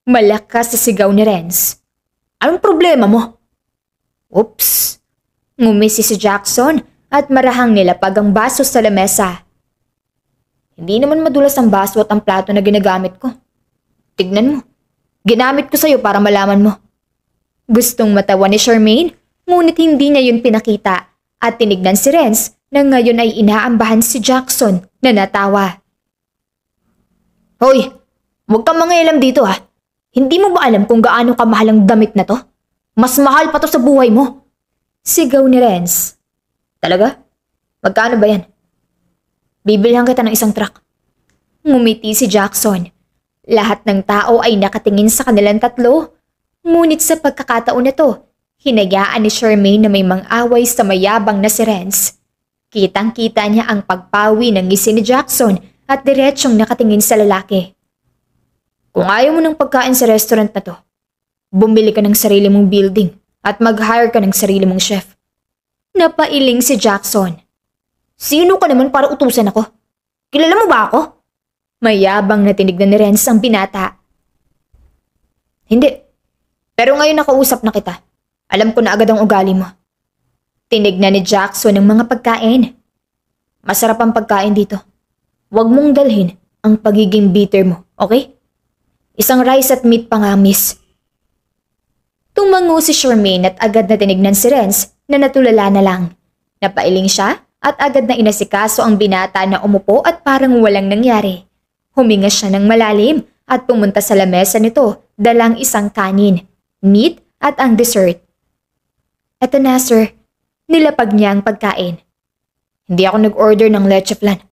Malakas sa sigaw ni Renz. Anong problema mo? Oops! Ngumisi si Jackson at marahang nilapag ang baso sa lamesa. Hindi naman madulas ang baso at ang plato na ginagamit ko. Tignan mo. Ginamit ko sa'yo para malaman mo. Gustong matawa ni Charmaine, ngunit hindi niya yun pinakita at tinignan si Renz na ngayon ay inaambahan si Jackson na natawa. Hoy! Huwag kang mangialam dito ha. Hindi mo ba alam kung gaano kamahal ang damit na to? Mas mahal pa to sa buhay mo. Sigaw ni Renz. Talaga? Magkano ba yan? Bibilhan kita ng isang truck. Ngumiti si Jackson. Lahat ng tao ay nakatingin sa kanilang tatlo. Ngunit sa pagkakataon na to, hinayaan ni Charmaine na may mang-away sa mayabang na si Renz. Kitang-kita niya ang pagpawi ng ngisi ni Jackson at diretsyong nakatingin sa lalaki. Kung ayaw mo ng pagkain sa restaurant na to, bumili ka ng sarili mong building at mag-hire ka ng sarili mong chef. Napailing si Jackson. Sino ka naman para utusan ako? Kilala mo ba ako? Mayabang na tinignan ni Renz ang binata. Hindi. Pero ngayon nakausap na kita. Alam ko na agad ang ugali mo. Tinignan ni Jackson ang mga pagkain. Masarap ang pagkain dito. Huwag mong dalhin ang pagiging bitter mo, okay? Isang rice at meat pa nga, miss. Tumango si Charmaine at agad na tinignan si Renz na natulala na lang. Napailing siya at agad na inasikaso ang binata na umupo at parang walang nangyari. Huminga siya ng malalim at pumunta sa lamesa nito dalang isang kanin, meat at ang dessert. Eto na sir, nilapag niya ang pagkain. Hindi ako nag-order ng leche flan.